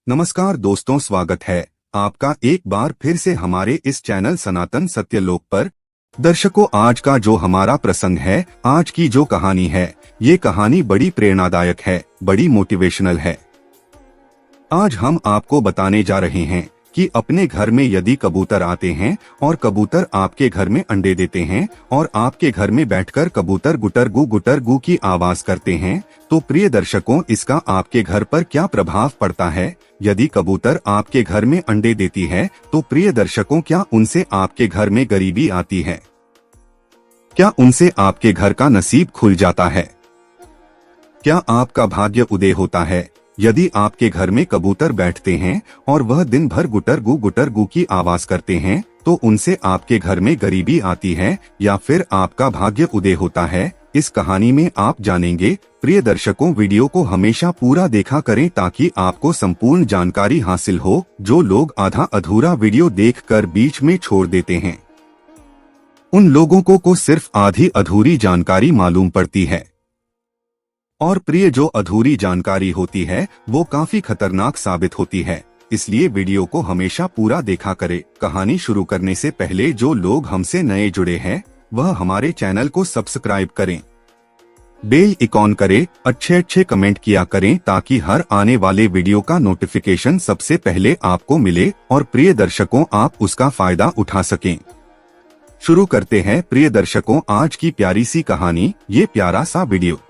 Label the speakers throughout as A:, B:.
A: नमस्कार दोस्तों, स्वागत है आपका एक बार फिर से हमारे इस चैनल सनातन सत्यलोक पर। दर्शकों, आज का जो हमारा प्रसंग है, आज की जो कहानी है, ये कहानी बड़ी प्रेरणादायक है, बड़ी मोटिवेशनल है। आज हम आपको बताने जा रहे हैं कि अपने घर में यदि कबूतर आते हैं और कबूतर आपके घर में अंडे देते हैं और आपके घर में बैठकर कबूतर गुटर गु की आवाज करते हैं, तो प्रिय दर्शकों, इसका आपके घर पर क्या प्रभाव पड़ता है। यदि कबूतर आपके घर में अंडे देती है तो प्रिय दर्शकों, क्या उनसे आपके घर में गरीबी आती है? क्या उनसे आपके घर का नसीब खुल जाता है? क्या आपका भाग्य उदय होता है? यदि आपके घर में कबूतर बैठते हैं और वह दिन भर गुटर गु की आवाज करते हैं, तो उनसे आपके घर में गरीबी आती है या फिर आपका भाग्य उदय होता है? इस कहानी में आप जानेंगे। प्रिय दर्शकों, वीडियो को हमेशा पूरा देखा करें ताकि आपको संपूर्ण जानकारी हासिल हो। जो लोग आधा अधूरा वीडियो देखकर बीच में छोड़ देते हैं, उन लोगों को सिर्फ आधी अधूरी जानकारी मालूम पड़ती है। और प्रिय, जो अधूरी जानकारी होती है वो काफी खतरनाक साबित होती है, इसलिए वीडियो को हमेशा पूरा देखा करें। कहानी शुरू करने से पहले जो लोग हमसे नए जुड़े हैं, वह हमारे चैनल को सब्सक्राइब करें, बेल आइकॉन करें, अच्छे कमेंट किया करें ताकि हर आने वाले वीडियो का नोटिफिकेशन सबसे पहले आपको मिले और प्रिय दर्शकों, आप उसका फायदा उठा सकें। शुरू करते हैं प्रिय दर्शकों आज की प्यारी सी कहानी, ये प्यारा सा वीडियो।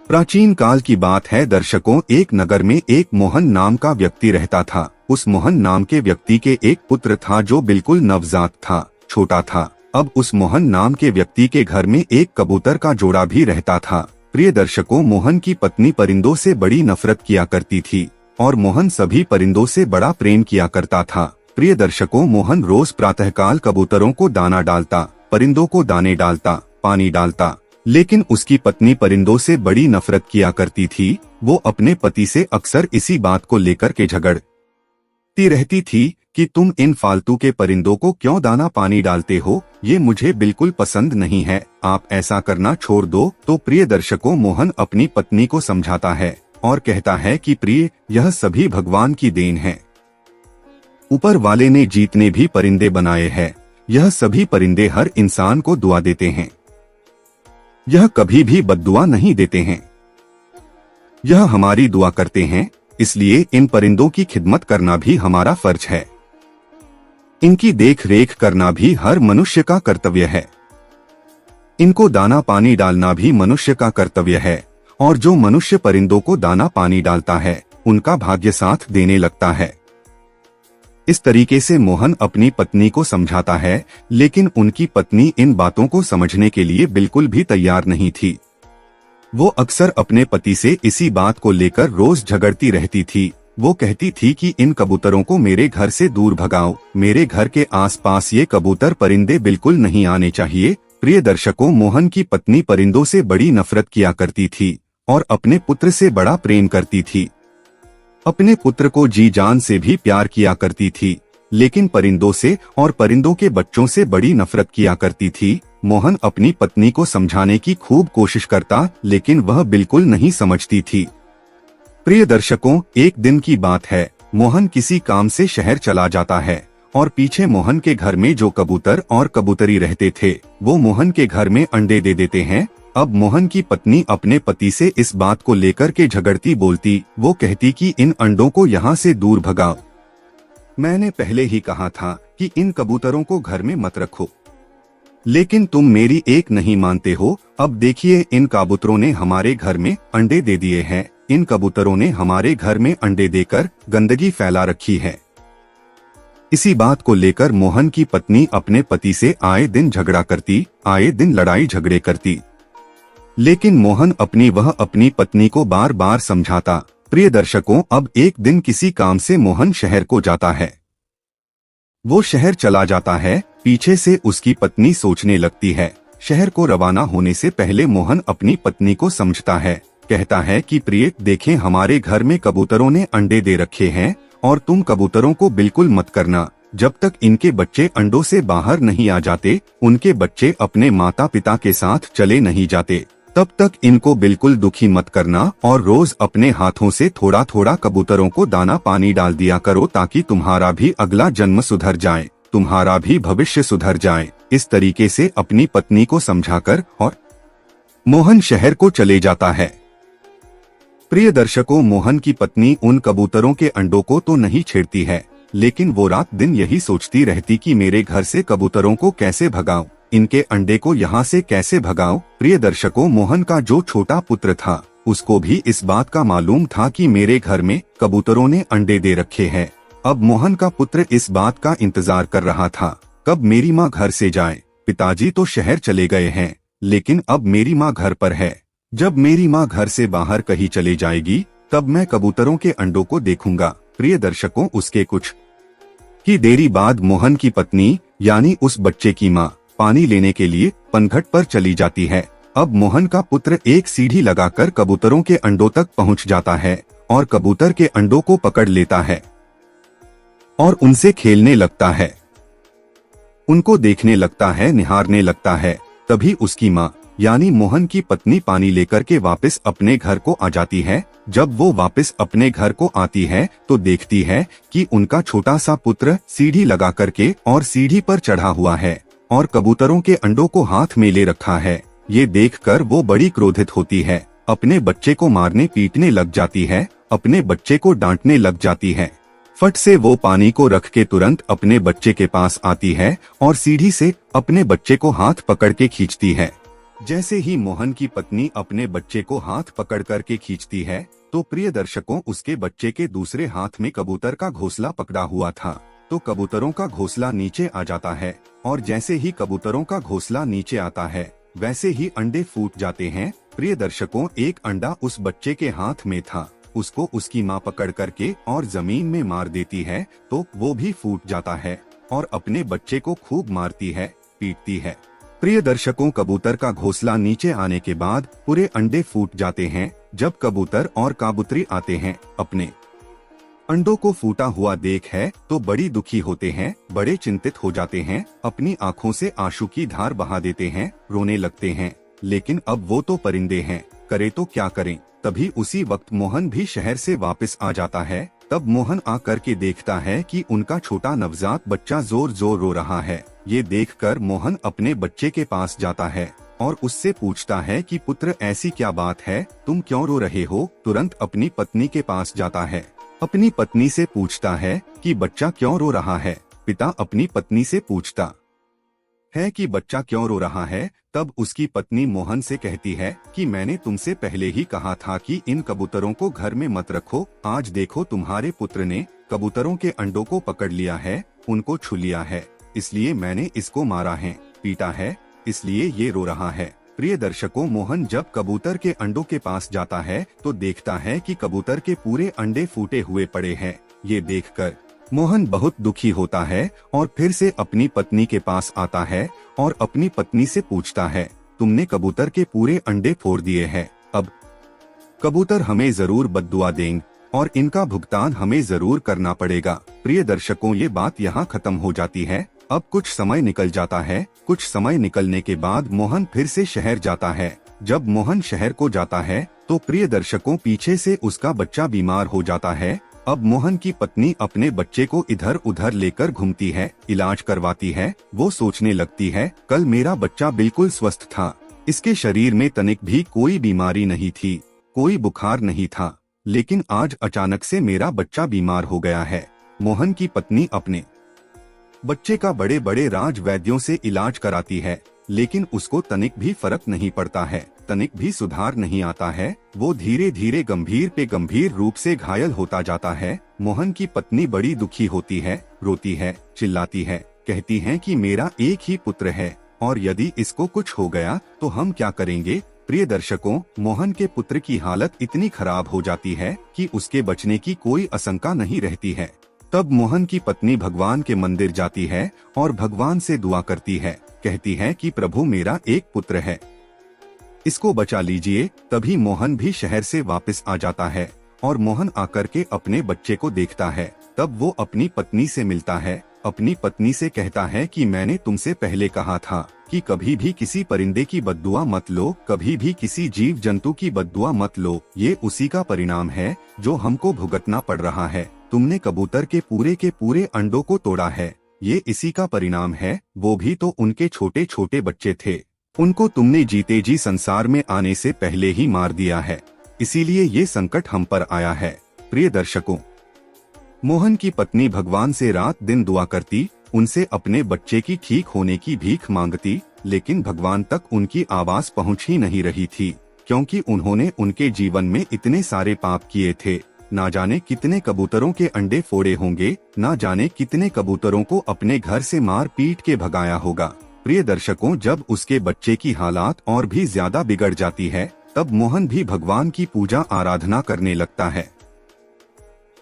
A: प्राचीन काल की बात है दर्शकों। एक नगर में एक मोहन नाम का व्यक्ति रहता था। उस मोहन नाम के व्यक्ति के एक पुत्र था जो बिल्कुल नवजात था, छोटा था। अब उस मोहन नाम के व्यक्ति के घर में एक कबूतर का जोड़ा भी रहता था। प्रिय दर्शकों, मोहन की पत्नी परिंदों से बड़ी नफरत किया करती थी और मोहन सभी परिंदों से बड़ा प्रेम किया करता था। प्रिय दर्शकों, मोहन रोज प्रातःकाल कबूतरों को दाना डालता, परिंदों को दाने डालता, पानी डालता, लेकिन उसकी पत्नी परिंदों से बड़ी नफरत किया करती थी। वो अपने पति से अक्सर इसी बात को लेकर के झगड़ती रहती थी कि तुम इन फालतू के परिंदों को क्यों दाना पानी डालते हो, ये मुझे बिल्कुल पसंद नहीं है, आप ऐसा करना छोड़ दो। तो प्रिय दर्शकों, मोहन अपनी पत्नी को समझाता है और कहता है कि प्रिय, यह सभी भगवान की देन है। ऊपर वाले ने जीतने भी परिंदे बनाए हैं। यह सभी परिंदे हर इंसान को दुआ देते हैं। यह कभी भी बद्दुआ नहीं देते हैं। यह हमारी दुआ करते हैं, इसलिए इन परिंदों की खिदमत करना भी हमारा फर्ज है। इनकी देख रेख करना भी हर मनुष्य का कर्तव्य है। इनको दाना पानी डालना भी मनुष्य का कर्तव्य है। और जो मनुष्य परिंदों को दाना पानी डालता है, उनका भाग्य साथ देने लगता है। इस तरीके से मोहन अपनी पत्नी को समझाता है, लेकिन उनकी पत्नी इन बातों को समझने के लिए बिल्कुल भी तैयार नहीं थी। वो अक्सर अपने पति से इसी बात को लेकर रोज झगड़ती रहती थी। वो कहती थी कि इन कबूतरों को मेरे घर से दूर भगाओ, मेरे घर के आसपास ये कबूतर परिंदे बिल्कुल नहीं आने चाहिए। प्रिय दर्शकों, मोहन की पत्नी परिंदों से बड़ी नफरत किया करती थी और अपने पुत्र से बड़ा प्रेम करती थी। अपने पुत्र को जी जान से भी प्यार किया करती थी, लेकिन परिंदों से और परिंदों के बच्चों से बड़ी नफरत किया करती थी। मोहन अपनी पत्नी को समझाने की खूब कोशिश करता, लेकिन वह बिल्कुल नहीं समझती थी। प्रिय दर्शकों, एक दिन की बात है, मोहन किसी काम से शहर चला जाता है और पीछे मोहन के घर में जो कबूतर और कबूतरी रहते थे, वो मोहन के घर में अंडे दे देते हैं। अब मोहन की पत्नी अपने पति से इस बात को लेकर के झगड़ती बोलती। वो कहती कि इन अंडों को यहाँ से दूर भगाओ। मैंने पहले ही कहा था कि इन कबूतरों को घर में मत रखो, लेकिन तुम मेरी एक नहीं मानते हो। अब देखिए, इन कबूतरों ने हमारे घर में अंडे दे दिए हैं। इन कबूतरों ने हमारे घर में अंडे देकर गंदगी फैला रखी है। इसी बात को लेकर मोहन की पत्नी अपने पति से आए दिन झगड़ा करती, आए दिन लड़ाई झगड़े करती, लेकिन मोहन अपनी पत्नी को बार बार समझाता। प्रिय दर्शकों, अब एक दिन किसी काम से मोहन शहर को जाता है। वो शहर चला जाता है, पीछे से उसकी पत्नी सोचने लगती है। शहर को रवाना होने से पहले मोहन अपनी पत्नी को समझता है, कहता है कि प्रिय, देखें, हमारे घर में कबूतरों ने अंडे दे रखे हैं और तुम कबूतरों को बिल्कुल मत करना। जब तक इनके बच्चे अंडों से बाहर नहीं आ जाते, उनके बच्चे अपने माता पिता के साथ चले नहीं जाते, तब तक इनको बिल्कुल दुखी मत करना और रोज अपने हाथों से थोड़ा थोड़ा कबूतरों को दाना पानी डाल दिया करो ताकि तुम्हारा भी अगला जन्म सुधर जाए, तुम्हारा भी भविष्य सुधर जाए। इस तरीके से अपनी पत्नी को समझाकर और मोहन शहर को चले जाता है। प्रिय दर्शकों, मोहन की पत्नी उन कबूतरों के अंडों को तो नहीं छेड़ती है, लेकिन वो रात दिन यही सोचती रहती कि मेरे घर से कबूतरों को कैसे भगाऊं, इनके अंडे को यहाँ से कैसे भगाऊं। प्रिय दर्शकों, मोहन का जो छोटा पुत्र था उसको भी इस बात का मालूम था कि मेरे घर में कबूतरों ने अंडे दे रखे हैं। अब मोहन का पुत्र इस बात का इंतजार कर रहा था कब मेरी माँ घर से जाए। पिताजी तो शहर चले गए हैं, लेकिन अब मेरी माँ घर पर है। जब मेरी माँ घर से बाहर कहीं चले जाएगी तब मैं कबूतरों के अंडों को देखूंगा। प्रिय दर्शकों, उसके कुछ ही देरी बाद मोहन की पत्नी यानी उस बच्चे की माँ पानी लेने के लिए पनघट पर चली जाती है। अब मोहन का पुत्र एक सीढ़ी लगाकर कबूतरों के अंडों तक पहुंच जाता है और कबूतर के अंडों को पकड़ लेता है और उनसे खेलने लगता है, उनको देखने लगता है, निहारने लगता है। तभी उसकी माँ यानी मोहन की पत्नी पानी लेकर के वापस अपने घर को आ जाती है। जब वो वापस अपने घर को आती है तो देखती है कि उनका छोटा सा पुत्र सीढ़ी लगा करके और सीढ़ी पर चढ़ा हुआ है और कबूतरों के अंडों को हाथ में ले रखा है। ये देखकर वो बड़ी क्रोधित होती है, अपने बच्चे को मारने पीटने लग जाती है, अपने बच्चे को डांटने लग जाती है। फट से वो पानी को रख के तुरंत अपने बच्चे के पास आती है और सीढ़ी से अपने बच्चे को हाथ पकड़ के खींचती है। जैसे ही मोहन की पत्नी अपने बच्चे को हाथ पकड़ करके खींचती है तो प्रिय दर्शकों, उसके बच्चे के दूसरे हाथ में कबूतर का घोंसला पकड़ा हुआ था। तो कबूतरों का घोंसला नीचे आ जाता है और जैसे ही कबूतरों का घोंसला नीचे आता है वैसे ही अंडे फूट जाते हैं। प्रिय दर्शकों, एक अंडा उस बच्चे के हाथ में था, उसको उसकी माँ पकड़ करके और जमीन में मार देती है तो वो भी फूट जाता है और अपने बच्चे को खूब मारती है, पीटती है। प्रिय दर्शकों, कबूतर का घोंसला नीचे आने के बाद पूरे अंडे फूट जाते हैं। जब कबूतर और कबूतरी आते हैं, अपने अंडों को फूटा हुआ देख है तो बड़ी दुखी होते हैं, बड़े चिंतित हो जाते हैं, अपनी आंखों से आंसू की धार बहा देते हैं, रोने लगते हैं। लेकिन अब वो तो परिंदे हैं, करे तो क्या करें। तभी उसी वक्त मोहन भी शहर से वापस आ जाता है। तब मोहन आकर के देखता है कि उनका छोटा नवजात बच्चा जोर जोर रो रहा है। ये देखकर मोहन अपने बच्चे के पास जाता है और उससे पूछता है कि पुत्र, ऐसी क्या बात है, तुम क्यों रो रहे हो। तुरंत अपनी पत्नी के पास जाता है, अपनी पत्नी से पूछता है कि बच्चा क्यों रो रहा है। पिता अपनी पत्नी से पूछता है कि बच्चा क्यों रो रहा है। तब उसकी पत्नी मोहन से कहती है कि मैंने तुमसे पहले ही कहा था कि इन कबूतरों को घर में मत रखो। आज देखो तुम्हारे पुत्र ने कबूतरों के अंडों को पकड़ लिया है, उनको छू लिया है, इसलिए मैंने इसको मारा है, पीटा है, इसलिए ये रो रहा है। प्रिय दर्शकों, मोहन जब कबूतर के अंडों के पास जाता है तो देखता है कि कबूतर के पूरे अंडे फूटे हुए पड़े हैं। ये देखकर मोहन बहुत दुखी होता है और फिर से अपनी पत्नी के पास आता है और अपनी पत्नी से पूछता है, तुमने कबूतर के पूरे अंडे फोड़ दिए हैं, अब कबूतर हमें जरूर बद्दुआ देंगे और इनका भुगतान हमें जरूर करना पड़ेगा। प्रिय दर्शकों, ये बात यहाँ खत्म हो जाती है। अब कुछ समय निकल जाता है। कुछ समय निकलने के बाद मोहन फिर से शहर जाता है। जब मोहन शहर को जाता है तो प्रिय दर्शकों, पीछे से उसका बच्चा बीमार हो जाता है। अब मोहन की पत्नी अपने बच्चे को इधर उधर लेकर घूमती है, इलाज करवाती है। वो सोचने लगती है, कल मेरा बच्चा बिल्कुल स्वस्थ था, इसके शरीर में तनिक भी कोई बीमारी नहीं थी, कोई बुखार नहीं था, लेकिन आज अचानक से मेरा बच्चा बीमार हो गया है। मोहन की पत्नी अपने बच्चे का बड़े बड़े राज वैद्यों से इलाज कराती है, लेकिन उसको तनिक भी फर्क नहीं पड़ता है, तनिक भी सुधार नहीं आता है। वो धीरे धीरे गंभीर पे गंभीर रूप से घायल होता जाता है। मोहन की पत्नी बड़ी दुखी होती है, रोती है, चिल्लाती है, कहती है कि मेरा एक ही पुत्र है और यदि इसको कुछ हो गया तो हम क्या करेंगे। प्रिय दर्शकों, मोहन के पुत्र की हालत इतनी खराब हो जाती है कि उसके बचने की कोई आशंका नहीं रहती है। तब मोहन की पत्नी भगवान के मंदिर जाती है और भगवान से दुआ करती है, कहती है कि प्रभु, मेरा एक पुत्र है, इसको बचा लीजिए। तभी मोहन भी शहर से वापस आ जाता है और मोहन आकर के अपने बच्चे को देखता है। तब वो अपनी पत्नी से मिलता है, अपनी पत्नी से कहता है कि मैंने तुमसे पहले कहा था कि कभी भी किसी परिंदे की बद्दुआ मत लो, कभी भी किसी जीव जंतु की बद्दुआ मत लो। ये उसी का परिणाम है जो हमको भुगतना पड़ रहा है। तुमने कबूतर के पूरे अंडों को तोड़ा है, ये इसी का परिणाम है। वो भी तो उनके छोटे छोटे बच्चे थे, उनको तुमने जीते जी संसार में आने से पहले ही मार दिया है। इसीलिए ये संकट हम पर आया है। प्रिय दर्शकों, मोहन की पत्नी भगवान से रात दिन दुआ करती, उनसे अपने बच्चे की ठीक होने की भीख मांगती, लेकिन भगवान तक उनकी आवाज पहुंच ही नहीं रही थी, क्योंकि उन्होंने उनके जीवन में इतने सारे पाप किए थे। ना जाने कितने कबूतरों के अंडे फोड़े होंगे, ना जाने कितने कबूतरों को अपने घर से मार पीट के भगाया होगा। प्रिय दर्शकों, जब उसके बच्चे की हालात और भी ज्यादा बिगड़ जाती है, तब मोहन भी भगवान की पूजा आराधना करने लगता है।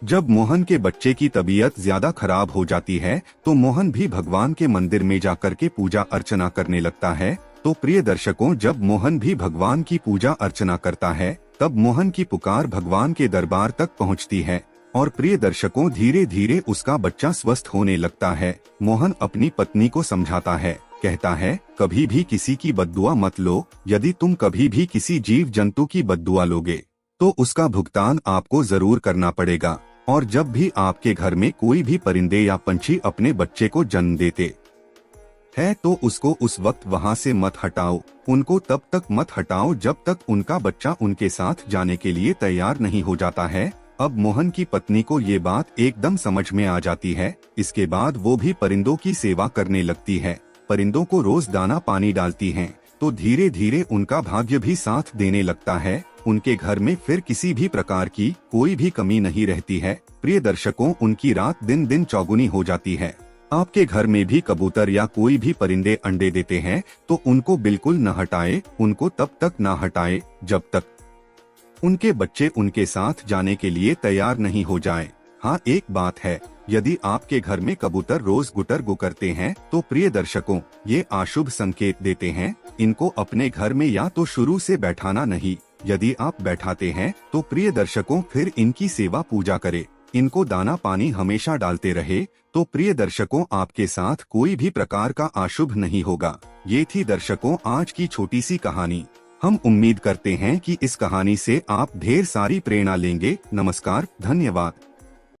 A: जब मोहन के बच्चे की तबीयत ज्यादा खराब हो जाती है, तो मोहन भी भगवान के मंदिर में जाकर के पूजा अर्चना करने लगता है। तो प्रिय दर्शकों, जब मोहन भी भगवान की पूजा अर्चना करता है, तब मोहन की पुकार भगवान के दरबार तक पहुंचती है और प्रिय दर्शकों, धीरे धीरे उसका बच्चा स्वस्थ होने लगता है। मोहन अपनी पत्नी को समझाता है, कहता है, कभी भी किसी की बद्दुआ मत लो। यदि तुम कभी भी किसी जीव जंतु की बद्दुआ लोगे, तो उसका भुगतान आपको जरूर करना पड़ेगा। और जब भी आपके घर में कोई भी परिंदे या पंछी अपने बच्चे को जन्म देते है, तो उसको उस वक्त वहां से मत हटाओ। उनको तब तक मत हटाओ जब तक उनका बच्चा उनके साथ जाने के लिए तैयार नहीं हो जाता है। अब मोहन की पत्नी को ये बात एकदम समझ में आ जाती है। इसके बाद वो भी परिंदों की सेवा करने लगती है, परिंदों को रोज दाना पानी डालती हैं, तो धीरे धीरे उनका भाग्य भी साथ देने लगता है। उनके घर में फिर किसी भी प्रकार की कोई भी कमी नहीं रहती है। प्रिय दर्शकों, उनकी रात दिन दिन चौगुनी हो जाती है। आपके घर में भी कबूतर या कोई भी परिंदे अंडे देते हैं, तो उनको बिल्कुल न हटाए। उनको तब तक न हटाए जब तक उनके बच्चे उनके साथ जाने के लिए तैयार नहीं हो जाएं। हाँ, एक बात है, यदि आपके घर में कबूतर रोज गुटर गु करते हैं, तो प्रिय दर्शकों, ये अशुभ संकेत देते हैं। इनको अपने घर में या तो शुरू से बैठाना नहीं। यदि आप बैठाते हैं, तो प्रिय दर्शकों, फिर इनकी सेवा पूजा करें, इनको दाना पानी हमेशा डालते रहे, तो प्रिय दर्शकों, आपके साथ कोई भी प्रकार का अशुभ नहीं होगा। ये थी दर्शकों आज की छोटी सी कहानी। हम उम्मीद करते हैं कि इस कहानी से आप ढेर सारी प्रेरणा लेंगे। नमस्कार, धन्यवाद।